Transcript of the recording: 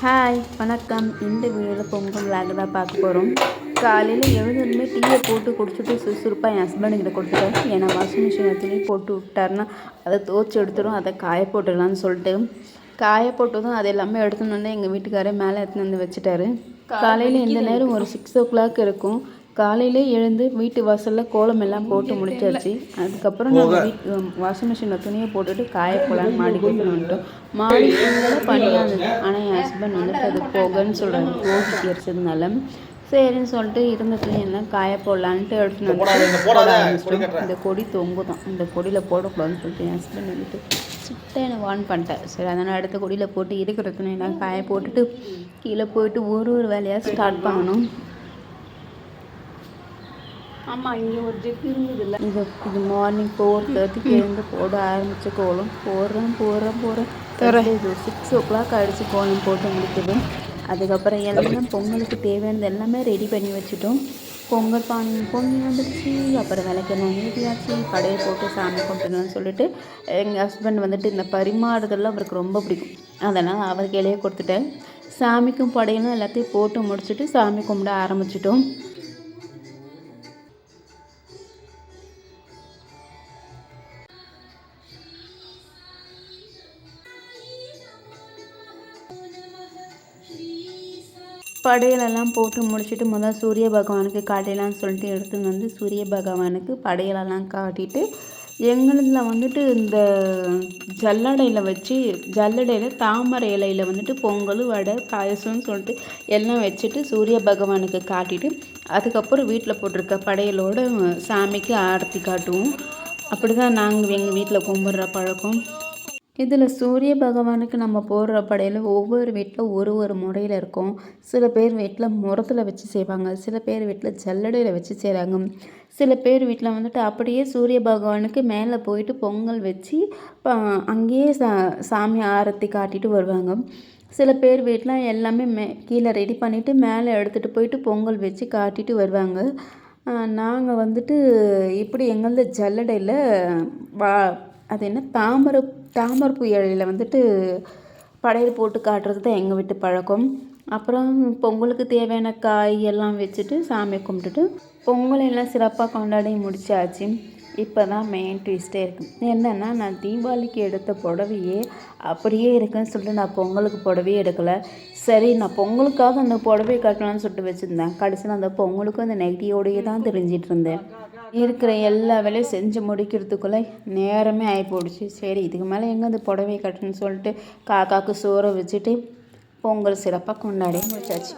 Hi வணக்கம். இந்த வீடியோவில் பொங்கல் விளாக் தான் பார்க்க போகிறோம். காலையில் எழுந்ததுமே டீயை போட்டு குடிச்சிட்டு சுறுசுறுப்பாக என் ஹஸ்பண்டுக்கிட்ட கொடுத்துட்டேன். ஏன்னா வாஷிங் மிஷினில் துணி போட்டு விட்டாருன்னா அதை துவச்சி எடுத்துடும், அதை காய போட்டுடலான்னு சொல்லிட்டு காய போட்டதும் அது எல்லாமே எடுத்துன்னு வந்து எங்கள் வீட்டுக்காரே மேலே எடுத்துன்னு வந்து வச்சுட்டாரு. காலையில் இந்த நேரம் ஒரு 6 o'clock இருக்கும். காலையிலே எழுந்து வீட்டு வாசலில் கோலம் எல்லாம் போட்டு முடிச்சாச்சு. அதுக்கப்புறம் நாங்கள் வாஷிங் மிஷினில் துணியை போட்டுட்டு காய போகலான்னு மாடிக்கு வந்துட்டோம். மாடி ஃபுல்லாக பனியாக இருந்தது. ஆனால் என் ஹஸ்பண்ட் வந்துட்டு அது போகன்னு சொல்கிறாங்க, போகி எரிச்சதுனால சரின்னு சொல்லிட்டு இருந்த துணியெல்லாம் காய போடலான்ட்டு எடுத்துன்னு வந்து போட ஆரம்பிச்சிட்டோம். இந்த கொடி தொங்குதான், இந்த கொடியில் போடக்கூடாதுன்னு சொல்லிட்டு என் ஹஸ்பண்ட் வந்துட்டு சுட்டாக என்னை வார்ன் பண்ணிட்டேன். சரி அதனால் அடுத்த கொடியில் போட்டு இருக்கிற துணியெல்லாம் காய போட்டுட்டு கீழே போயிட்டு ஒரு வேலையாக ஸ்டார்ட் பண்ணணும். ஆமாம், இங்கே ஒரு ஜிப் இருந்ததில்ல. இது மார்னிங் 4:30 எழுந்து போட ஆரம்பித்த கோலம் போகிறேன் 6 o'clock ஆகிடுச்சு கோலம் போட்டு முடிக்குது. அதுக்கப்புறம் எல்லாம் பொங்கலுக்கு தேவையானது எல்லாமே ரெடி பண்ணி வச்சுட்டோம். பொங்கல் பானை பொங்கி வந்துடுச்சு. அப்புறம் விளக்கெல்லாம் ஏற்றியாச்சு. கடையை போட்டு சாமி கும்பிட்டுன்னு சொல்லிட்டு எங்கள் ஹஸ்பண்ட் வந்துட்டு இந்த பரிமாறுதெல்லாம் அவருக்கு ரொம்ப பிடிக்கும். அதனால் அவர் கையிலேயே கொடுத்துட்டேன். சாமிக்கும் படையெல்லாம் எல்லாத்தையும் போட்டு முடிச்சுட்டு சாமி கும்பிட ஆரம்பிச்சிட்டோம். படையலெல்லாம் போட்டு முடிச்சுட்டு முதல் சூரிய பகவானுக்கு காட்டிடலான்னு சொல்லிட்டு எடுத்துன்னு வந்து சூரிய பகவானுக்கு படையலெல்லாம் காட்டிட்டு எங்களில் வந்துட்டு இந்த ஜல்லடையில் தாமரை இலையில் வந்துட்டு பொங்கல் வடை பாயசம்னு சொல்லிட்டு எல்லாம் வச்சுட்டு சூரிய பகவானுக்கு காட்டிட்டு அதுக்கப்புறம் வீட்டில் போட்டிருக்க படையலோடு சாமிக்கு ஆரத்தி காட்டுவோம். அப்படி தான் நாங்கள் எங்கள் வீட்டில் கும்பிட்ற பழக்கம். இதில் சூரிய பகவானுக்கு நம்ம போடுற படையில் ஒவ்வொரு வீட்டில் ஒரு முறையில் இருக்கும். சில பேர் வீட்டில் முரத்தில் வச்சு செய்வாங்க, சில பேர் வீட்டில் ஜல்லடையில் வச்சு செய்கிறாங்க. சில பேர் வீட்டில் வந்துட்டு அப்படியே சூரிய பகவானுக்கு மேலே போயிட்டு பொங்கல் வச்சு அங்கேயே சாமி ஆரத்தி காட்டிட்டு வருவாங்க. சில பேர் வீட்டில் எல்லாமே கீழே ரெடி பண்ணிவிட்டு மேலே எடுத்துகிட்டு போயிட்டு பொங்கல் வச்சு காட்டிட்டு வருவாங்க. நாங்கள் வந்துட்டு இப்படி எங்களது ஜல்லடையில் அது என்ன தாமரைப்பூ இலையில் வந்துட்டு படையல் போட்டு காட்டுறது தான் எங்கள் வீட்டு பழக்கம். அப்புறம் பொங்கலுக்கு தேவையான காய் எல்லாம் வச்சுட்டு சாமி கும்பிட்டுட்டு பொங்கல் எல்லாம் சிறப்பாக கொண்டாடி முடிச்சாச்சு. இப்போ தான் மெயின் ட்விஸ்ட்டே இருக்குது. என்னென்னா, நான் தீபாவளிக்கு எடுத்த புடவையே அப்படியே இருக்குன்னு சொல்லிட்டு நான் பொங்கலுக்கு புடவையே எடுக்கலை. சரி நான் பொங்கலுக்காக அந்த புடவையை கட்டலான்னு சொல்லிட்டு வச்சுருந்தேன். கடைசியில் அந்த பொங்கலுக்கும் அந்த நெகட்டிவோடையே தான் தெரிஞ்சிட்டு இருந்தேன். இருக்கிற எல்லா வேலையும் செஞ்சு முடிக்கிறதுக்குள்ளே நேரமே ஆகி போயிடுச்சு. சரி இதுக்கு மேலே எங்கே அந்த புடவை கட்டணும்னு சொல்லிட்டு காக்காவுக்கு சோறை வச்சுட்டு பொங்கல் சிறப்பாக கொண்டாடி முடிச்சாச்சு.